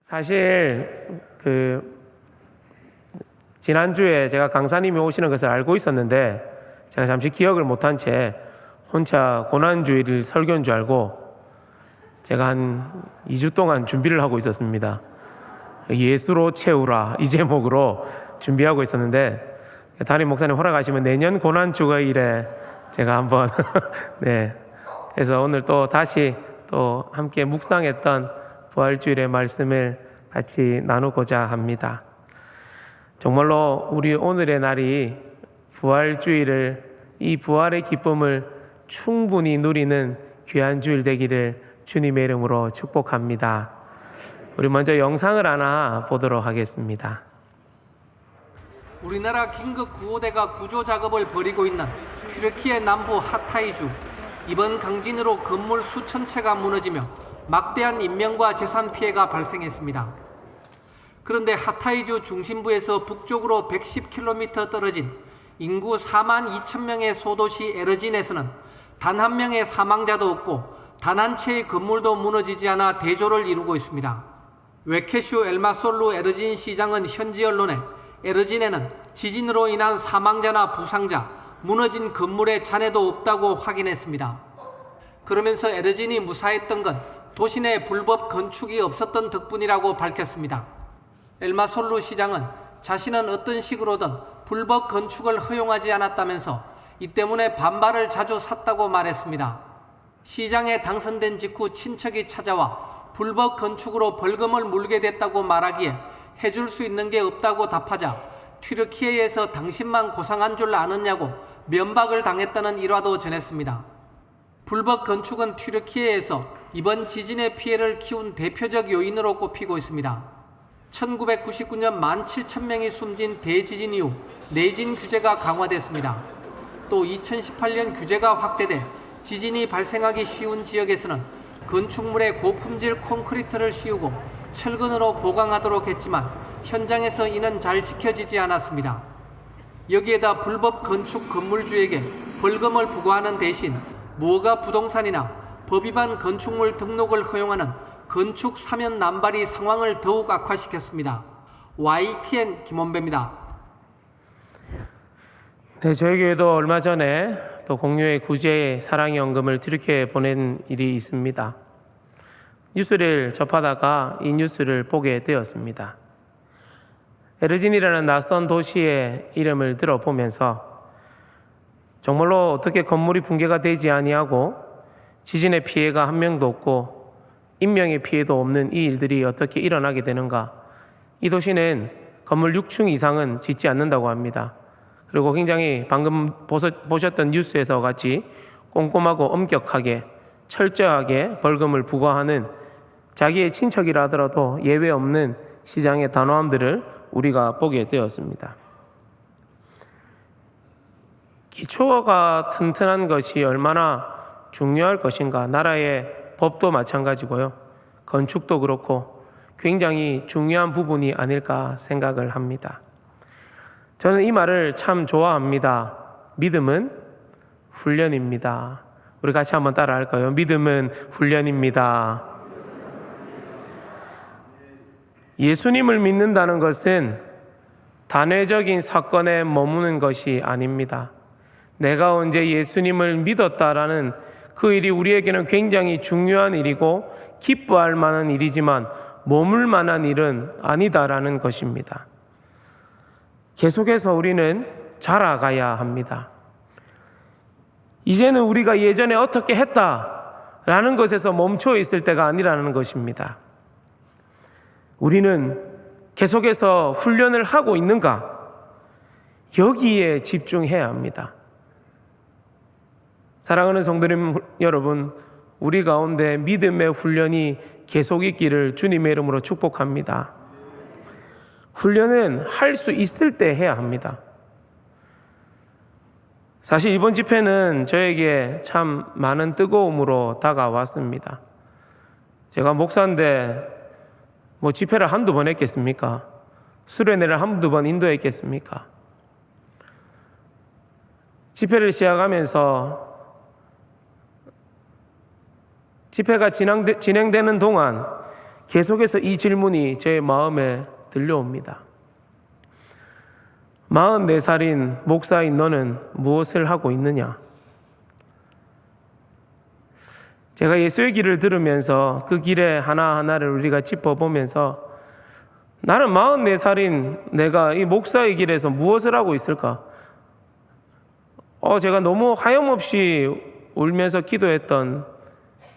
사실 지난주에 제가 강사님이 오시는 것을 알고 있었는데 제가 잠시 기억을 못한 채 혼자 고난주일 설교인 줄 알고 제가 한 2주 동안 준비를 하고 있었습니다. 예수로 채우라 이 제목으로 준비하고 있었는데 담임 목사님 허락하시면 내년 고난주일에 제가 한번 네, 그래서 오늘 또 다시 또 함께 묵상했던 부활주일의 말씀을 같이 나누고자 합니다. 정말로 우리 오늘의 날이 부활주일을, 이 부활의 기쁨을 충분히 누리는 귀한 주일 되기를 주님의 이름으로 축복합니다. 우리 먼저 영상을 하나 보도록 하겠습니다. 우리나라 긴급 구호대가 구조 작업을 벌이고 있는 튀르키예 남부 하타이주. 이번 강진으로 건물 수천 채가 무너지며 막대한 인명과 재산 피해가 발생했습니다. 그런데 하타이주 중심부에서 북쪽으로 110km 떨어진 인구 4만 2천 명의 소도시 에르진에서는 단 한 명의 사망자도 없고 단 한 채의 건물도 무너지지 않아 대조를 이루고 있습니다. 웨케슈 엘마솔루 에르진 시장은 현지 언론에 에르진에는 지진으로 인한 사망자나 부상자, 무너진 건물의 잔해도 없다고 확인했습니다. 그러면서 에르진이 무사했던 건 도시 내 불법 건축이 없었던 덕분이라고 밝혔습니다. 엘마솔루 시장은 자신은 어떤 식으로든 불법 건축을 허용하지 않았다면서 이 때문에 반발을 자주 샀다고 말했습니다. 시장에 당선된 직후 친척이 찾아와 불법 건축으로 벌금을 물게 됐다고 말하기에 해줄 수 있는 게 없다고 답하자 튀르키예에서 당신만 고상한 줄 아느냐고 면박을 당했다는 일화도 전했습니다. 불법 건축은 튀르키예에서 이번 지진의 피해를 키운 대표적 요인으로 꼽히고 있습니다. 1999년 17,000명이 숨진 대지진 이후 내진 규제가 강화됐습니다. 또 2018년 규제가 확대돼 지진이 발생하기 쉬운 지역에서는 건축물에 고품질 콘크리트를 씌우고 철근으로 보강하도록 했지만 현장에서 이는 잘 지켜지지 않았습니다. 여기에다 불법 건축 건물주에게 벌금을 부과하는 대신 무허가 부동산이나 법 위반 건축물 등록을 허용하는 건축 사면 남발이 상황을 더욱 악화시켰습니다. YTN 김원배입니다. 네, 저희 교회도 얼마 전에 또 공유의 구제 사랑의 연금을 튀르키예에 보낸 일이 있습니다. 뉴스를 접하다가 이 뉴스를 보게 되었습니다. 에르진이라는 낯선 도시의 이름을 들어보면서 정말로 어떻게 건물이 붕괴가 되지 아니하고 지진의 피해가 한 명도 없고 인명의 피해도 없는 이 일들이 어떻게 일어나게 되는가. 이 도시는 건물 6층 이상은 짓지 않는다고 합니다. 그리고 굉장히 방금 보셨던 뉴스에서 같이 꼼꼼하고 엄격하게 철저하게 벌금을 부과하는 자기의 친척이라 하더라도 예외 없는 시장의 단호함들을 우리가 보게 되었습니다. 기초가 튼튼한 것이 얼마나 중요할 것인가. 나라의 법도 마찬가지고요. 건축도 그렇고 굉장히 중요한 부분이 아닐까 생각을 합니다. 저는 이 말을 참 좋아합니다. 믿음은 훈련입니다. 우리 같이 한번 따라 할까요? 믿음은 훈련입니다. 예수님을 믿는다는 것은 단회적인 사건에 머무는 것이 아닙니다. 내가 언제 예수님을 믿었다라는 그 일이 우리에게는 굉장히 중요한 일이고 기뻐할 만한 일이지만 머물 만한 일은 아니다라는 것입니다. 계속해서 우리는 자라가야 합니다. 이제는 우리가 예전에 어떻게 했다라는 것에서 멈춰 있을 때가 아니라는 것입니다. 우리는 계속해서 훈련을 하고 있는가? 여기에 집중해야 합니다. 사랑하는 성도님 여러분, 우리 가운데 믿음의 훈련이 계속 있기를 주님의 이름으로 축복합니다. 훈련은 할 수 있을 때 해야 합니다. 사실 이번 집회는 저에게 참 많은 뜨거움으로 다가왔습니다. 제가 목사인데 집회를 한두 번 했겠습니까? 수련회를 한두 번 인도했겠습니까? 집회를 시작하면서 집회가 진행되는 동안 계속해서 이 질문이 제 마음에 들려옵니다. 44살인 목사인 너는 무엇을 하고 있느냐? 제가 예수의 길을 들으면서 그 길의 하나하나를 우리가 짚어보면서 나는 44살인 내가 이 목사의 길에서 무엇을 하고 있을까? 제가 너무 하염없이 울면서 기도했던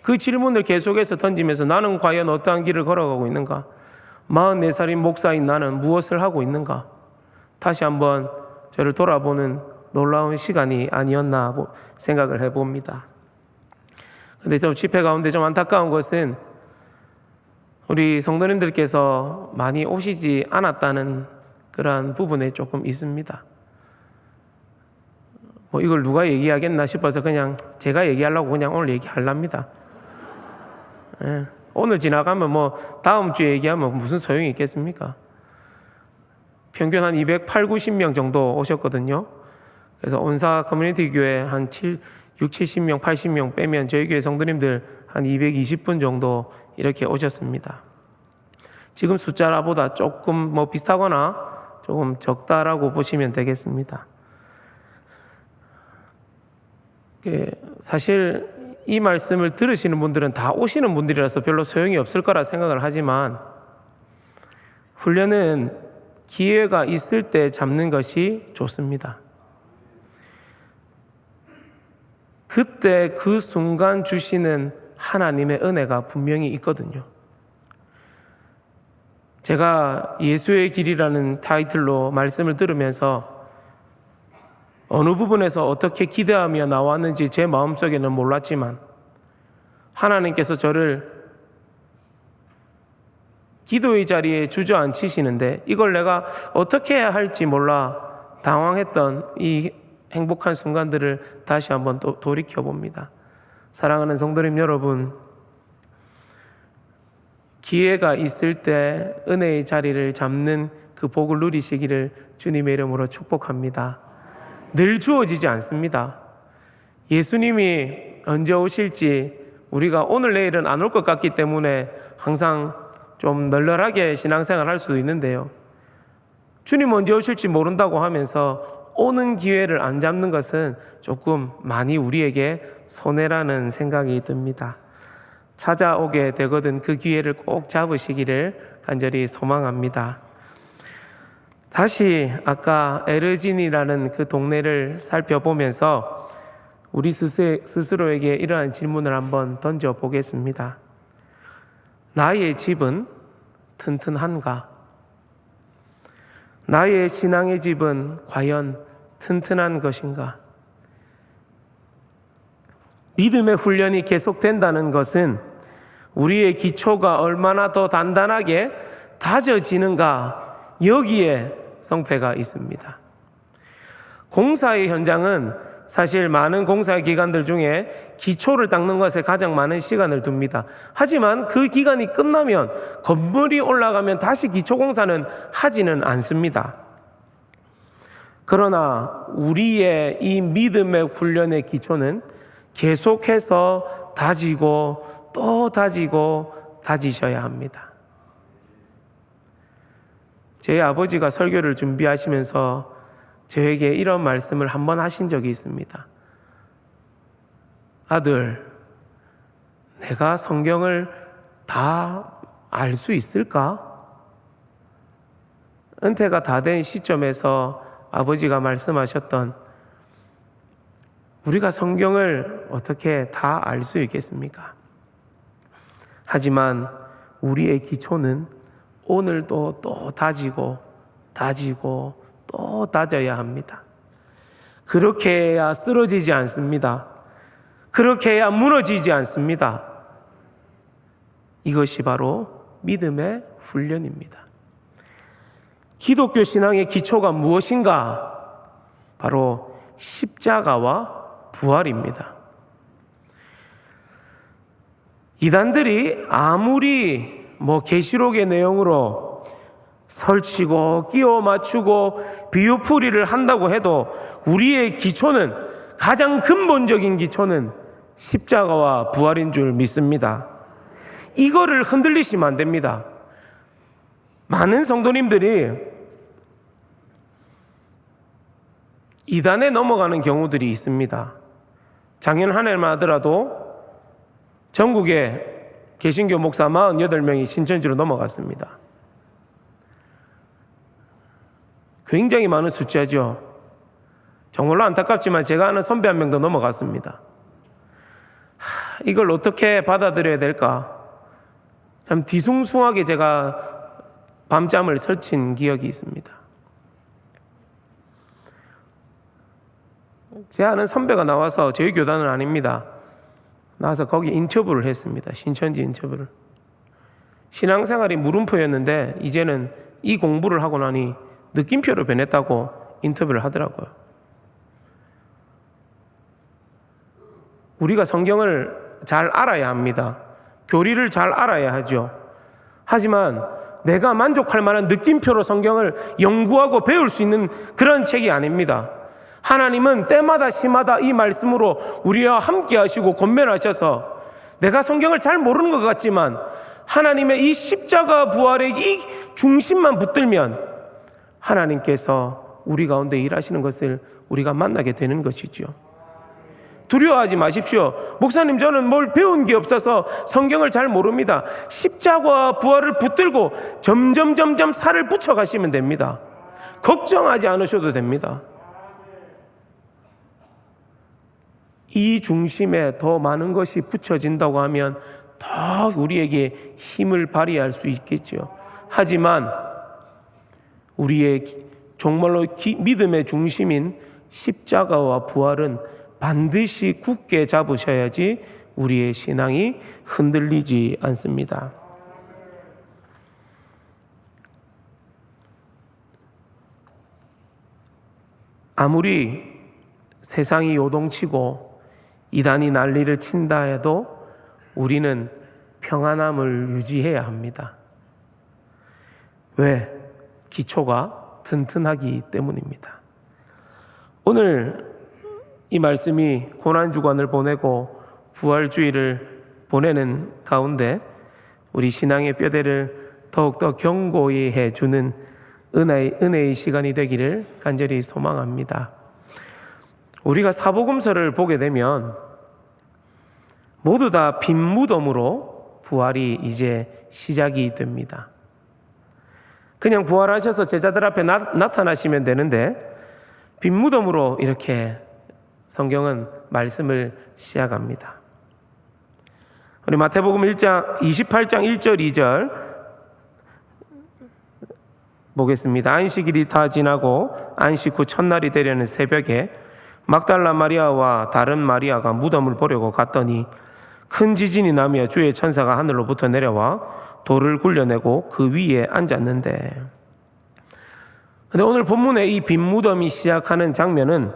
그 질문을 계속해서 던지면서 나는 과연 어떠한 길을 걸어가고 있는가? 44살인 목사인 나는 무엇을 하고 있는가? 다시 한번 저를 돌아보는 놀라운 시간이 아니었나 생각을 해봅니다. 근데 좀 집회 가운데 좀 안타까운 것은 우리 성도님들께서 많이 오시지 않았다는 그러한 부분에 조금 있습니다. 이걸 누가 얘기하겠나 싶어서 그냥 제가 얘기하려고 그냥 오늘 얘기하랍니다. 오늘 지나가면 다음 주에 얘기하면 무슨 소용이 있겠습니까? 평균 한 280, 90명 정도 오셨거든요. 그래서 온사 커뮤니티 교회 한 6, 70명, 80명 빼면 저희 교회 성도님들 한 220분 정도 이렇게 오셨습니다. 지금 숫자보다 조금 비슷하거나 조금 적다라고 보시면 되겠습니다. 사실 이 말씀을 들으시는 분들은 다 오시는 분들이라서 별로 소용이 없을 거라 생각을 하지만 훈련은 기회가 있을 때 잡는 것이 좋습니다. 그때 그 순간 주시는 하나님의 은혜가 분명히 있거든요. 제가 예수의 길이라는 타이틀로 말씀을 들으면서 어느 부분에서 어떻게 기대하며 나왔는지 제 마음속에는 몰랐지만 하나님께서 저를 기도의 자리에 주저앉히시는데 이걸 내가 어떻게 해야 할지 몰라 당황했던 이 행복한 순간들을 다시 한번 또 돌이켜봅니다. 사랑하는 성도님 여러분, 기회가 있을 때 은혜의 자리를 잡는 그 복을 누리시기를 주님의 이름으로 축복합니다. 늘 주어지지 않습니다. 예수님이 언제 오실지 우리가 오늘 내일은 안 올 것 같기 때문에 항상 좀 널널하게 신앙생활 할 수도 있는데요. 주님 언제 오실지 모른다고 하면서 오는 기회를 안 잡는 것은 조금 많이 우리에게 손해라는 생각이 듭니다. 찾아오게 되거든 그 기회를 꼭 잡으시기를 간절히 소망합니다. 다시 아까 에르진이라는 그 동네를 살펴보면서 우리 스스로에게 이러한 질문을 한번 던져보겠습니다. 나의 집은 튼튼한가? 나의 신앙의 집은 과연 튼튼한 것인가? 믿음의 훈련이 계속된다는 것은 우리의 기초가 얼마나 더 단단하게 다져지는가, 여기에 성패가 있습니다. 공사의 현장은 사실 많은 공사 기간들 중에 기초를 닦는 것에 가장 많은 시간을 둡니다. 하지만 그 기간이 끝나면 건물이 올라가면 다시 기초 공사는 하지는 않습니다. 그러나 우리의 이 믿음의 훈련의 기초는 계속해서 다지고 또 다지고 다지셔야 합니다. 제 아버지가 설교를 준비하시면서 저에게 이런 말씀을 한번 하신 적이 있습니다. 아들, 내가 성경을 다 알 수 있을까? 은퇴가 다 된 시점에서 아버지가 말씀하셨던 우리가 성경을 어떻게 다 알 수 있겠습니까? 하지만 우리의 기초는 오늘도 또 다지고 또 다져야 합니다. 그렇게 해야 쓰러지지 않습니다. 그렇게 해야 무너지지 않습니다. 이것이 바로 믿음의 훈련입니다. 기독교 신앙의 기초가 무엇인가? 바로 십자가와 부활입니다. 이단들이 아무리 계시록의 내용으로 설치고 끼워 맞추고 비유풀이를 한다고 해도 우리의 기초는, 가장 근본적인 기초는 십자가와 부활인 줄 믿습니다. 이거를 흔들리시면 안 됩니다. 많은 성도님들이 이단에 넘어가는 경우들이 있습니다. 작년 한 해만 하더라도 전국에 개신교 목사 48명이 신천지로 넘어갔습니다. 굉장히 많은 숫자죠. 정말로 안타깝지만 제가 아는 선배 한 명도 넘어갔습니다. 이걸 어떻게 받아들여야 될까? 참 뒤숭숭하게 제가 밤잠을 설친 기억이 있습니다. 제 아는 선배가 나와서 저희 교단은 아닙니다. 나와서 거기 인터뷰를 했습니다. 신천지 인터뷰를. 신앙생활이 물음표였는데 이제는 이 공부를 하고 나니 느낌표로 변했다고 인터뷰를 하더라고요. 우리가 성경을 잘 알아야 합니다. 교리를 잘 알아야 하죠. 하지만 내가 만족할 만한 느낌표로 성경을 연구하고 배울 수 있는 그런 책이 아닙니다. 하나님은 때마다 시마다 이 말씀으로 우리와 함께 하시고 권면하셔서 내가 성경을 잘 모르는 것 같지만 하나님의 이 십자가 부활의 이 중심만 붙들면 하나님께서 우리 가운데 일하시는 것을 우리가 만나게 되는 것이죠. 두려워하지 마십시오. 목사님, 저는 뭘 배운 게 없어서 성경을 잘 모릅니다. 십자가와 부활을 붙들고 점점 살을 붙여가시면 됩니다. 걱정하지 않으셔도 됩니다. 이 중심에 더 많은 것이 붙여진다고 하면 더 우리에게 힘을 발휘할 수 있겠죠. 하지만 우리의 정말로 믿음의 중심인 십자가와 부활은 반드시 굳게 잡으셔야지 우리의 신앙이 흔들리지 않습니다. 아무리 세상이 요동치고 이단이 난리를 친다 해도 우리는 평안함을 유지해야 합니다. 왜? 기초가 튼튼하기 때문입니다. 오늘 이 말씀이 고난주간을 보내고 부활주의를 보내는 가운데 우리 신앙의 뼈대를 더욱더 견고히 해주는 은혜의 시간이 되기를 간절히 소망합니다. 우리가 사복음서를 보게 되면 모두 다 빈 무덤으로 부활이 이제 시작이 됩니다. 그냥 부활하셔서 제자들 앞에 나타나시면 되는데 빈 무덤으로 이렇게 성경은 말씀을 시작합니다. 우리 마태복음 28장 1절 2절 보겠습니다. 안식일이 다 지나고 안식 후 첫날이 되려는 새벽에 막달라 마리아와 다른 마리아가 무덤을 보려고 갔더니 큰 지진이 나며 주의 천사가 하늘로부터 내려와 돌을 굴려내고 그 위에 앉았는데, 근데 오늘 본문에 이 빈 무덤이 시작하는 장면은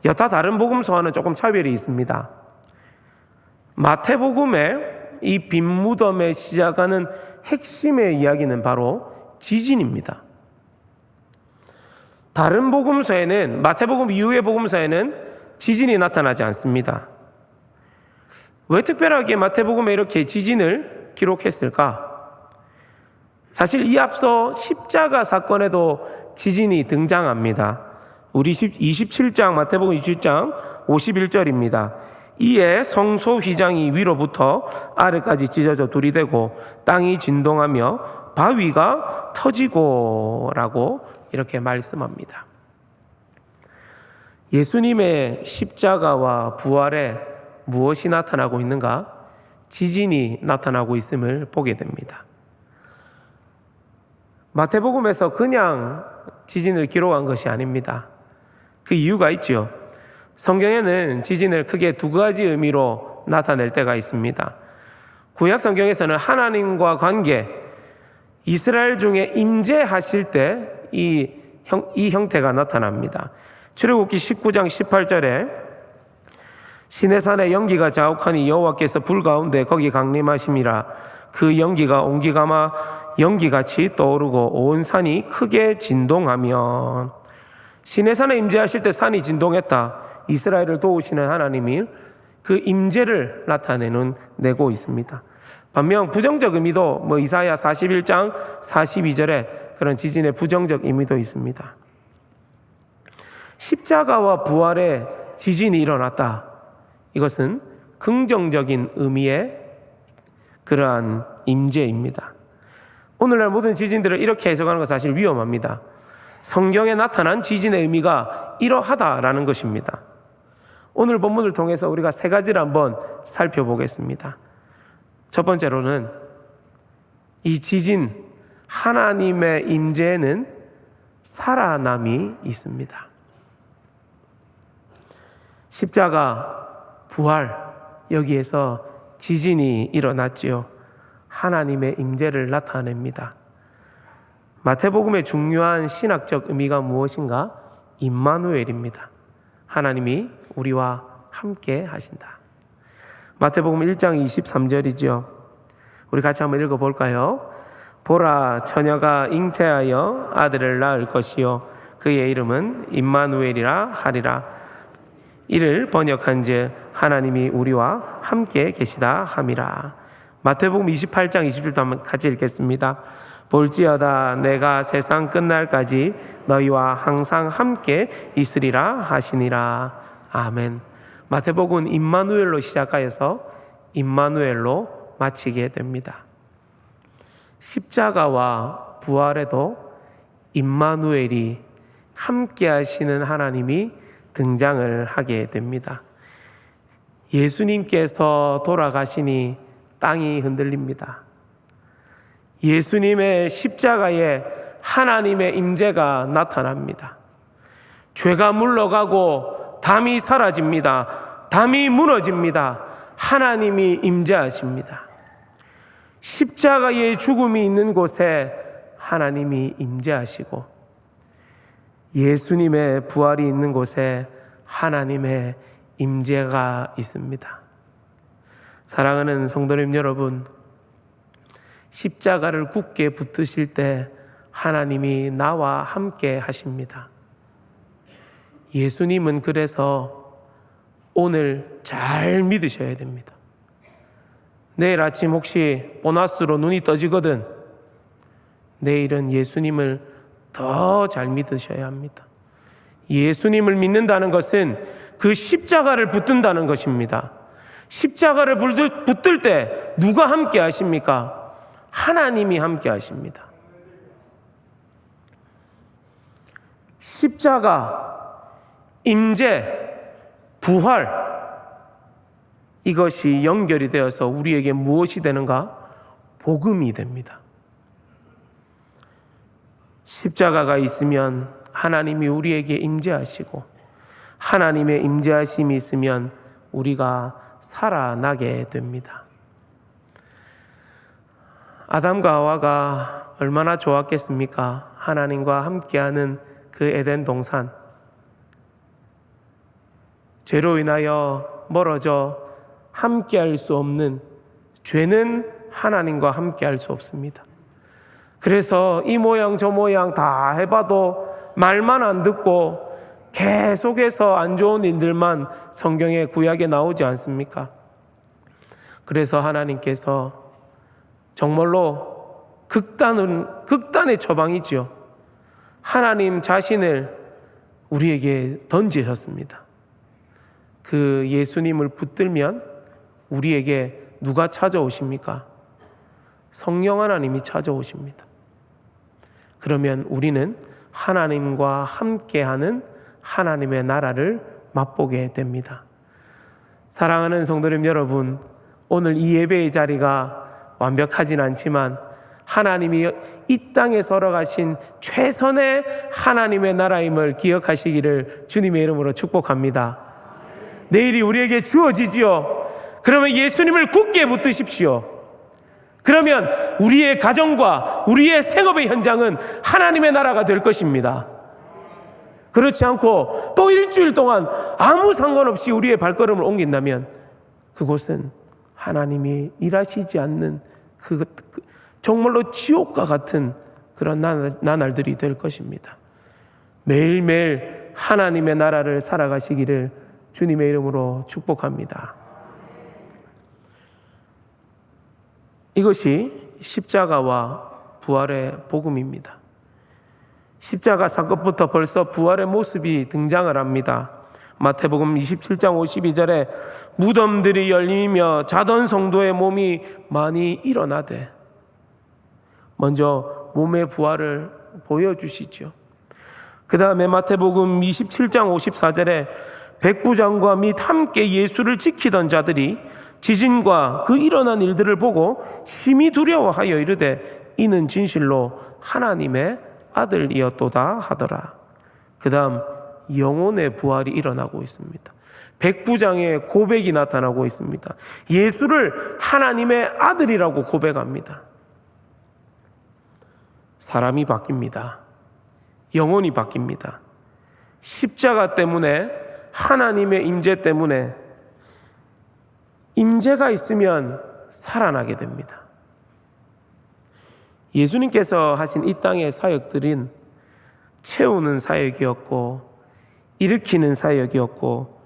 여타 다른 복음서와는 조금 차별이 있습니다. 마태복음에 이 빈 무덤에 시작하는 핵심의 이야기는 바로 지진입니다. 다른 복음서에는, 마태복음 이후의 복음서에는 지진이 나타나지 않습니다. 왜 특별하게 마태복음에 이렇게 지진을 기록했을까? 사실 이 앞서 십자가 사건에도 지진이 등장합니다. 우리 27장, 마태복음 27장 51절입니다. 이에 성소 휘장이 위로부터 아래까지 찢어져 둘이 되고 땅이 진동하며 바위가 터지고 라고 이렇게 말씀합니다. 예수님의 십자가와 부활에 무엇이 나타나고 있는가? 지진이 나타나고 있음을 보게 됩니다. 마태복음에서 그냥 지진을 기록한 것이 아닙니다. 그 이유가 있죠. 성경에는 지진을 크게 두 가지 의미로 나타낼 때가 있습니다. 구약 성경에서는 하나님과 관계, 이스라엘 중에 임재하실 때 이 형태가 나타납니다. 출애굽기 19장 18절에 시내산에 연기가 자욱하니 여호와께서 불 가운데 거기 강림하심이라. 그 연기가 옹기가마 연기같이 떠오르고 온 산이 크게 진동하며. 시내산에 임재하실 때 산이 진동했다. 이스라엘을 도우시는 하나님이 그 임재를 내고 있습니다. 반면 부정적 의미도 이사야 41장 42절에 그런 지진의 부정적 의미도 있습니다. 십자가와 부활의 지진이 일어났다. 이것은 긍정적인 의미의 그러한 임재입니다. 오늘날 모든 지진들을 이렇게 해석하는 것은 사실 위험합니다. 성경에 나타난 지진의 의미가 이러하다라는 것입니다. 오늘 본문을 통해서 우리가 세 가지를 한번 살펴보겠습니다. 첫 번째로는 이 지진, 하나님의 임재에는 살아남이 있습니다. 십자가, 부활, 여기에서 지진이 일어났지요. 하나님의 임재를 나타냅니다. 마태복음의 중요한 신학적 의미가 무엇인가? 임마누엘입니다. 하나님이 우리와 함께 하신다. 마태복음 1장 23절이죠. 우리 같이 한번 읽어볼까요? 보라, 처녀가 잉태하여 아들을 낳을 것이요 그의 이름은 임마누엘이라 하리라. 이를 번역한즉 하나님이 우리와 함께 계시다 함이라. 마태복음 28장 20절도 한번 같이 읽겠습니다. 볼지어다 내가 세상 끝날까지 너희와 항상 함께 있으리라 하시니라. 아멘. 마태복음은 임마누엘로 시작하여서 임마누엘로 마치게 됩니다. 십자가와 부활에도 임마누엘이 함께 하시는 하나님이 등장을 하게 됩니다. 예수님께서 돌아가시니 땅이 흔들립니다. 예수님의 십자가에 하나님의 임재가 나타납니다. 죄가 물러가고 담이 사라집니다. 담이 무너집니다. 하나님이 임재하십니다. 십자가의 죽음이 있는 곳에 하나님이 임재하시고 예수님의 부활이 있는 곳에 하나님의 임재가 있습니다. 사랑하는 성도님 여러분, 십자가를 굳게 붙드실 때 하나님이 나와 함께 하십니다. 예수님은 그래서 오늘 잘 믿으셔야 됩니다. 내일 아침 혹시 보너스로 눈이 떠지거든 내일은 예수님을 더 잘 믿으셔야 합니다. 예수님을 믿는다는 것은 그 십자가를 붙든다는 것입니다. 십자가를 붙들 때 누가 함께 하십니까? 하나님이 함께 하십니다. 십자가, 임재, 부활, 이것이 연결이 되어서 우리에게 무엇이 되는가? 복음이 됩니다. 십자가가 있으면 하나님이 우리에게 임재하시고 하나님의 임재하심이 있으면 우리가 살아나게 됩니다. 아담과 하와가 얼마나 좋았겠습니까? 하나님과 함께하는 그 에덴 동산. 죄로 인하여 멀어져 함께할 수 없는 죄는 하나님과 함께할 수 없습니다. 그래서 이 모양 저 모양 다 해봐도 말만 안 듣고 계속해서 안 좋은 일들만 성경에 구약에 나오지 않습니까? 그래서 하나님께서 정말로 극단의 처방이죠. 하나님 자신을 우리에게 던지셨습니다. 그 예수님을 붙들면 우리에게 누가 찾아오십니까? 성령 하나님이 찾아오십니다. 그러면 우리는 하나님과 함께하는 하나님의 나라를 맛보게 됩니다. 사랑하는 성도님 여러분, 오늘 이 예배의 자리가 완벽하진 않지만 하나님이 이 땅에 걸어가신 최선의 하나님의 나라임을 기억하시기를 주님의 이름으로 축복합니다. 내일이 우리에게 주어지지요. 그러면 예수님을 굳게 붙드십시오. 그러면 우리의 가정과 우리의 생업의 현장은 하나님의 나라가 될 것입니다. 그렇지 않고 또 일주일 동안 아무 상관없이 우리의 발걸음을 옮긴다면 그곳은 하나님이 일하시지 않는 정말로 지옥과 같은 그런 나날들이 될 것입니다. 매일매일 하나님의 나라를 살아가시기를 주님의 이름으로 축복합니다. 이것이 십자가와 부활의 복음입니다. 십자가 사건부터 벌써 부활의 모습이 등장을 합니다. 마태복음 27장 52절에 무덤들이 열리며 자던 성도의 몸이 많이 일어나되, 먼저 몸의 부활을 보여주시죠. 그 다음에 마태복음 27장 54절에 백부장과 및 함께 예수를 지키던 자들이 지진과 그 일어난 일들을 보고 심히 두려워하여 이르되 이는 진실로 하나님의 아들이었도다 하더라. 그 다음 영혼의 부활이 일어나고 있습니다. 백부장의 고백이 나타나고 있습니다. 예수를 하나님의 아들이라고 고백합니다. 사람이 바뀝니다. 영혼이 바뀝니다. 십자가 때문에, 하나님의 임재 때문에, 임재가 있으면 살아나게 됩니다. 예수님께서 하신 이 땅의 사역들은 채우는 사역이었고, 일으키는 사역이었고,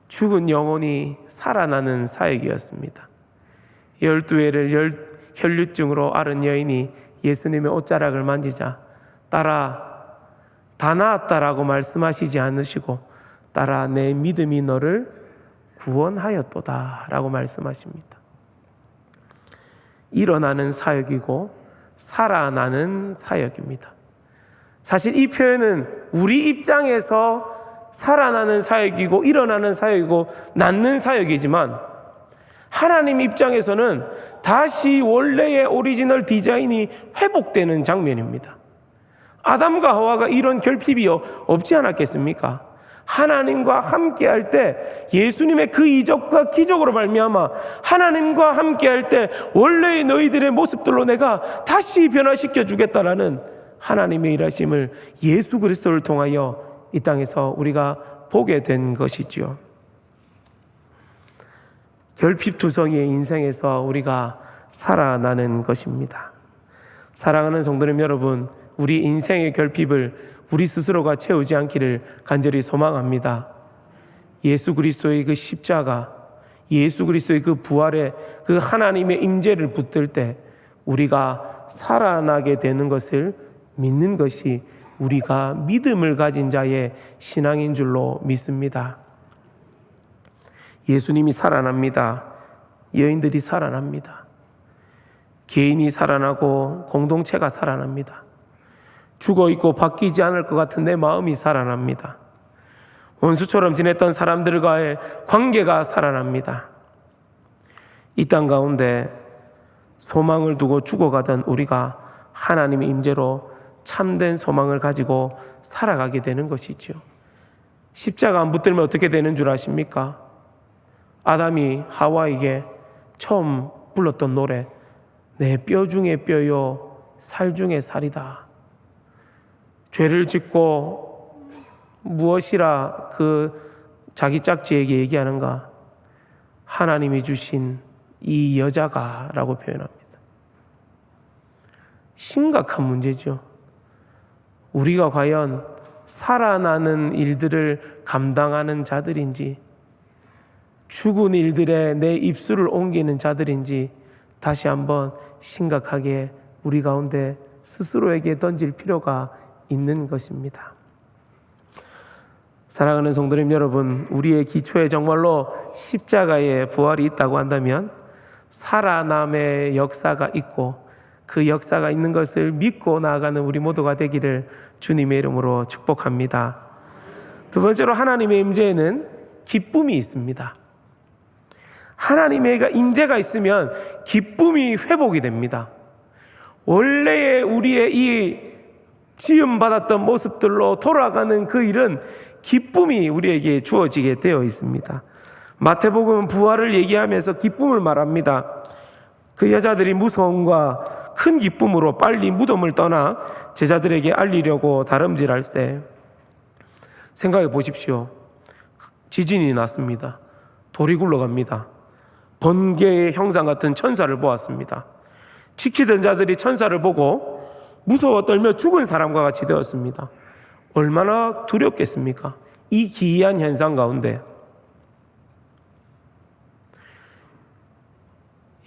죽은 영혼이 살아나는 사역이었습니다. 12회를 혈류증으로 앓은 여인이 예수님의 옷자락을 만지자 딸아 다 나았다라고 말씀하시지 않으시고 딸아 내 믿음이 너를 구원하였도다 라고 말씀하십니다. 일어나는 사역이고 살아나는 사역입니다. 사실 이 표현은 우리 입장에서 살아나는 사역이고 일어나는 사역이고 낫는 사역이지만, 하나님 입장에서는 다시 원래의 오리지널 디자인이 회복되는 장면입니다. 아담과 하와가 이런 결핍이 없지 않았겠습니까? 하나님과 함께할 때, 예수님의 그 이적과 기적으로 말미암아 하나님과 함께할 때 원래의 너희들의 모습들로 내가 다시 변화시켜 주겠다라는 하나님의 일하심을 예수 그리스도를 통하여 이 땅에서 우리가 보게 된 것이지요. 결핍투성이의 인생에서 우리가 살아나는 것입니다. 사랑하는 성도님 여러분, 우리 인생의 결핍을 우리 스스로가 채우지 않기를 간절히 소망합니다. 예수 그리스도의 그 십자가, 예수 그리스도의 그 부활에 그 하나님의 임재를 붙들 때 우리가 살아나게 되는 것을 믿는 것이 우리가 믿음을 가진 자의 신앙인 줄로 믿습니다. 예수님이 살아납니다. 여인들이 살아납니다. 개인이 살아나고 공동체가 살아납니다. 죽어있고 바뀌지 않을 것 같은 내 마음이 살아납니다. 원수처럼 지냈던 사람들과의 관계가 살아납니다. 이 땅 가운데 소망을 두고 죽어가던 우리가 하나님의 임재로 참된 소망을 가지고 살아가게 되는 것이죠. 십자가 안 붙들면 어떻게 되는 줄 아십니까? 아담이 하와에게 처음 불렀던 노래, 내 뼈 중에 뼈요 살 중에 살이다. 죄를 짓고 무엇이라 그 자기 짝지에게 얘기하는가? 하나님이 주신 이 여자가 라고 표현합니다. 심각한 문제죠. 우리가 과연 살아나는 일들을 감당하는 자들인지, 죽은 일들에 내 입술을 옮기는 자들인지 다시 한번 심각하게 우리 가운데 스스로에게 던질 필요가 있는 것입니다. 사랑하는 성도님 여러분, 우리의 기초에 정말로 십자가의 부활이 있다고 한다면 살아남의 역사가 있고, 그 역사가 있는 것을 믿고 나아가는 우리 모두가 되기를 주님의 이름으로 축복합니다. 두 번째로, 하나님의 임재에는 기쁨이 있습니다. 하나님의 임재가 있으면 기쁨이 회복이 됩니다. 원래의 우리의 이 지음받았던 모습들로 돌아가는 그 일은 기쁨이 우리에게 주어지게 되어 있습니다. 마태복음은 부활을 얘기하면서 기쁨을 말합니다. 그 여자들이 무서움과 큰 기쁨으로 빨리 무덤을 떠나 제자들에게 알리려고 다름질할 때, 생각해 보십시오. 지진이 났습니다. 돌이 굴러갑니다. 번개의 형상 같은 천사를 보았습니다. 지키던 자들이 천사를 보고 무서워 떨며 죽은 사람과 같이 되었습니다. 얼마나 두렵겠습니까? 이 기이한 현상 가운데.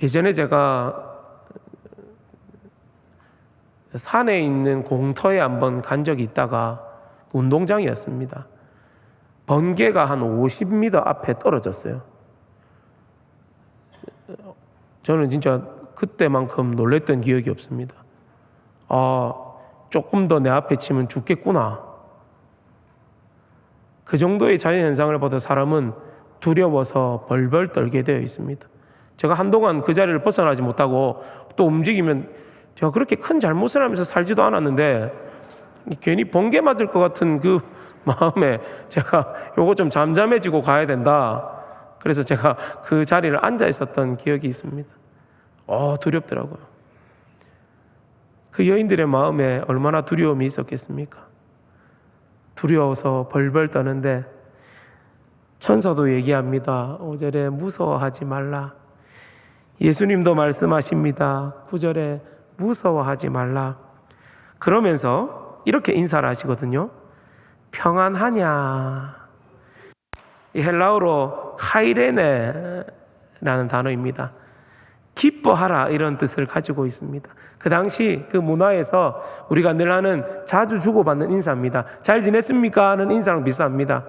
예전에 제가 산에 있는 공터에 한번 간 적이 있다가 운동장이었습니다. 번개가 한 50m 앞에 떨어졌어요. 저는 진짜 그때만큼 놀랬던 기억이 없습니다. 조금 더 내 앞에 치면 죽겠구나. 그 정도의 자연현상을 보다 사람은 두려워서 벌벌 떨게 되어 있습니다. 제가 한동안 그 자리를 벗어나지 못하고 또 움직이면 제가 그렇게 큰 잘못을 하면서 살지도 않았는데 괜히 번개 맞을 것 같은 그 마음에 제가 요거 좀 잠잠해지고 가야 된다. 그래서 제가 그 자리를 앉아 있었던 기억이 있습니다. 두렵더라고요. 그 여인들의 마음에 얼마나 두려움이 있었겠습니까? 두려워서 벌벌 떠는데 천사도 얘기합니다. 5절에 무서워하지 말라. 예수님도 말씀하십니다. 9절에 무서워하지 말라. 그러면서 이렇게 인사를 하시거든요. 평안하냐. 이 헬라어로 카이레네라는 단어입니다. 기뻐하라 이런 뜻을 가지고 있습니다. 그 당시 그 문화에서 우리가 늘 하는 자주 주고받는 인사입니다. 잘 지냈습니까? 하는 인사랑 비슷합니다.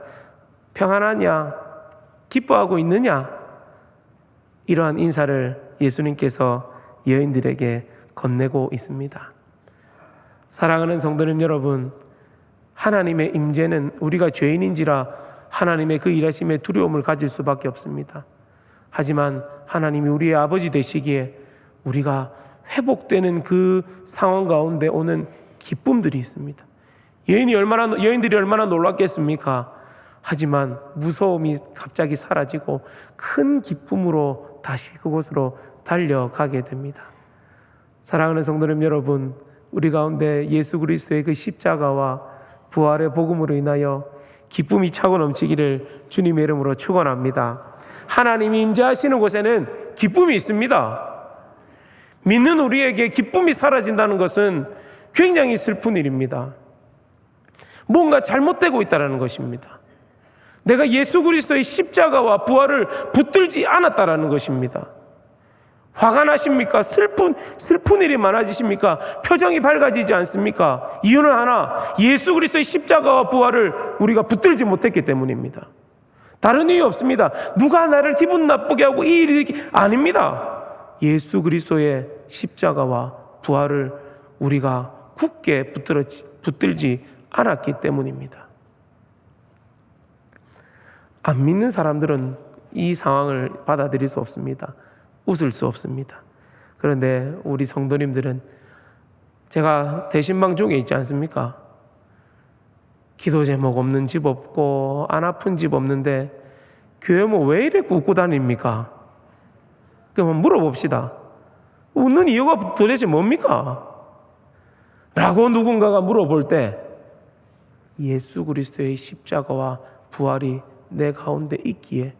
평안하냐? 기뻐하고 있느냐? 이러한 인사를 예수님께서 여인들에게 건네고 있습니다. 사랑하는 성도님 여러분, 하나님의 임재는 우리가 죄인인지라 하나님의 그 일하심에 두려움을 가질 수밖에 없습니다. 하지만 하나님이 우리의 아버지 되시기에 우리가 회복되는 그 상황 가운데 오는 기쁨들이 있습니다. 여인들이 얼마나 놀랐겠습니까? 하지만 무서움이 갑자기 사라지고 큰 기쁨으로 다시 그곳으로 달려가게 됩니다. 사랑하는 성도님 여러분, 우리 가운데 예수 그리스도의 그 십자가와 부활의 복음으로 인하여 기쁨이 차고 넘치기를 주님의 이름으로 축원합니다. 하나님이 임재하시는 곳에는 기쁨이 있습니다. 믿는 우리에게 기쁨이 사라진다는 것은 굉장히 슬픈 일입니다. 뭔가 잘못되고 있다는 것입니다. 내가 예수 그리스도의 십자가와 부활을 붙들지 않았다는 것입니다. 화가 나십니까? 슬픈 일이 많아지십니까? 표정이 밝아지지 않습니까? 이유는 하나, 예수 그리스도의 십자가와 부활을 우리가 붙들지 못했기 때문입니다. 다른 이유 없습니다. 누가 나를 기분 나쁘게 하고 이 일이 아닙니다. 예수 그리스도의 십자가와 부활을 우리가 굳게 붙들지 않았기 때문입니다. 안 믿는 사람들은 이 상황을 받아들일 수 없습니다. 웃을 수 없습니다. 그런데 우리 성도님들은, 제가 대신방 중에 있지 않습니까? 기도 제목 없는 집 없고 안 아픈 집 없는데 교회 뭐 왜 이래 웃고 다닙니까? 그럼 물어봅시다. 웃는 이유가 도대체 뭡니까? 라고 누군가가 물어볼 때 예수 그리스도의 십자가와 부활이 내 가운데 있기에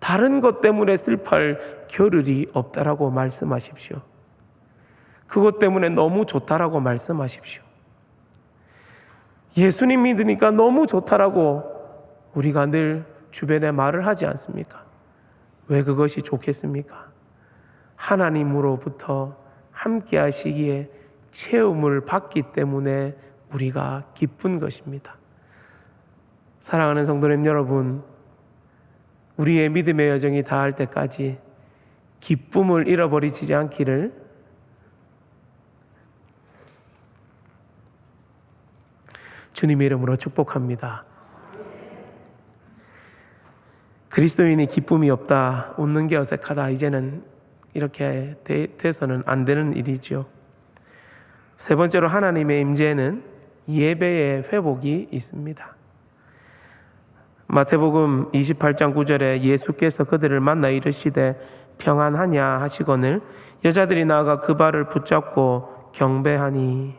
다른 것 때문에 슬퍼할 겨를이 없다라고 말씀하십시오. 그것 때문에 너무 좋다라고 말씀하십시오. 예수님 믿으니까 너무 좋다라고 우리가 늘 주변에 말을 하지 않습니까? 왜 그것이 좋겠습니까? 하나님으로부터 함께 하시기에 체험을 받기 때문에 우리가 기쁜 것입니다. 사랑하는 성도님 여러분, 우리의 믿음의 여정이 다할 때까지 기쁨을 잃어버리지 않기를 주님의 이름으로 축복합니다. 그리스도인이 기쁨이 없다, 웃는 게 어색하다, 이제는 이렇게 돼서는 안 되는 일이죠. 세 번째로 하나님의 임재에는 예배의 회복이 있습니다. 마태복음 28장 9절에 예수께서 그들을 만나 이르시되 평안하냐 하시거늘 여자들이 나아가 그 발을 붙잡고 경배하니.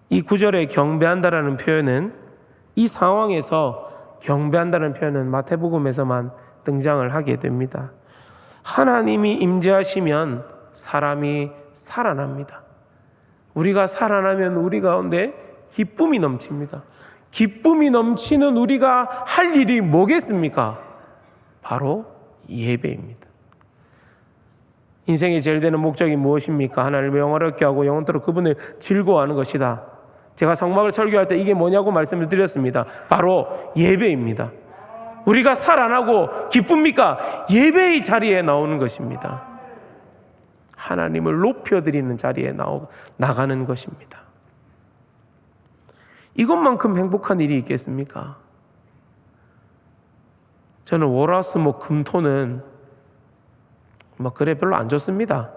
이 9절에 경배한다라는 표현은, 이 상황에서 경배한다는 표현은 마태복음에서만 등장을 하게 됩니다. 하나님이 임재하시면 사람이 살아납니다. 우리가 살아나면 우리 가운데 기쁨이 넘칩니다. 기쁨이 넘치는 우리가 할 일이 뭐겠습니까? 바로 예배입니다. 인생의 제일 되는 목적이 무엇입니까? 하나님을 영화롭게 하고 영원토록 그분을 즐거워하는 것이다. 제가 성막을 설교할 때 이게 뭐냐고 말씀을 드렸습니다. 바로 예배입니다. 우리가 살 안 하고 기쁩니까? 예배의 자리에 나오는 것입니다. 하나님을 높여드리는 자리에 나가는 것입니다. 이것만큼 행복한 일이 있겠습니까? 저는 월화수목 금토는 그래 별로 안 좋습니다.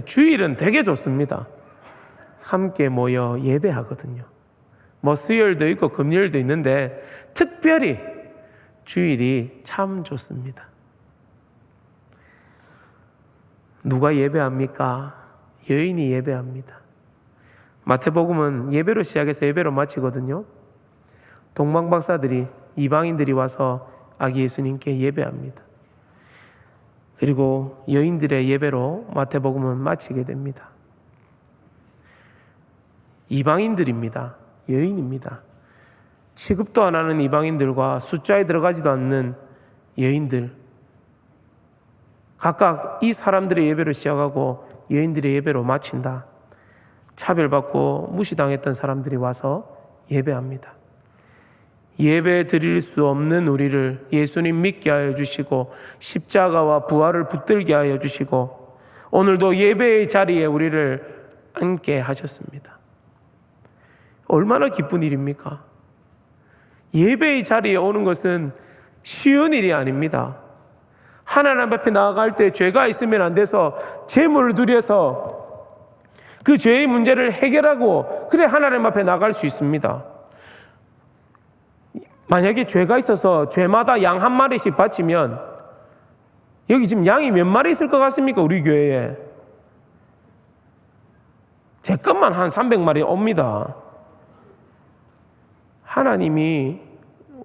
주일은 되게 좋습니다. 함께 모여 예배하거든요. 수요일도 있고 금요일도 있는데 특별히 주일이 참 좋습니다. 누가 예배합니까? 여인이 예배합니다. 마태복음은 예배로 시작해서 예배로 마치거든요. 동방박사들이, 이방인들이 와서 아기 예수님께 예배합니다. 그리고 여인들의 예배로 마태복음은 마치게 됩니다. 이방인들입니다. 여인입니다. 취급도 안 하는 이방인들과 숫자에 들어가지도 않는 여인들, 각각 이 사람들의 예배로 시작하고 여인들의 예배로 마친다. 차별받고 무시당했던 사람들이 와서 예배합니다. 예배 드릴 수 없는 우리를 예수님 믿게 하여 주시고 십자가와 부활을 붙들게 하여 주시고 오늘도 예배의 자리에 우리를 앉게 하셨습니다. 얼마나 기쁜 일입니까? 예배의 자리에 오는 것은 쉬운 일이 아닙니다. 하나님 앞에 나아갈 때 죄가 있으면 안 돼서 재물을 드려서 그 죄의 문제를 해결하고 그래 하나님 앞에 나갈 수 있습니다. 만약에 죄가 있어서 죄마다 양 한 마리씩 바치면 여기 지금 양이 몇 마리 있을 것 같습니까? 우리 교회에 제 것만 한 300마리 옵니다. 하나님이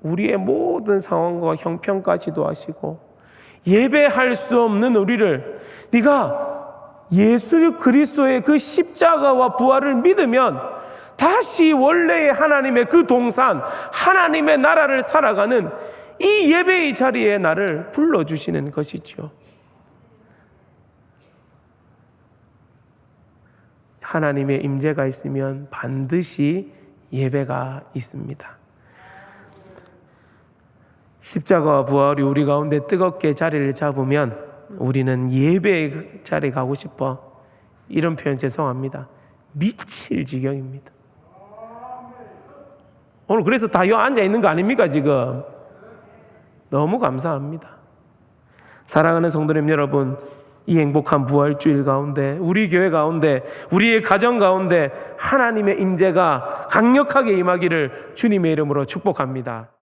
우리의 모든 상황과 형편까지도 아시고 예배할 수 없는 우리를 네가 예수 그리스도의 그 십자가와 부활을 믿으면 다시 원래의 하나님의 그 동산, 하나님의 나라를 살아가는 이 예배의 자리에 나를 불러주시는 것이죠. 하나님의 임재가 있으면 반드시 예배가 있습니다. 십자가와 부활이 우리 가운데 뜨겁게 자리를 잡으면 우리는 예배의 자리에 가고 싶어. 이런 표현 죄송합니다. 미칠 지경입니다. 오늘 그래서 다 여기 앉아 있는 거 아닙니까 지금? 너무 감사합니다. 사랑하는 성도님 여러분, 이 행복한 부활주일 가운데 우리 교회 가운데 우리의 가정 가운데 하나님의 임재가 강력하게 임하기를 주님의 이름으로 축복합니다.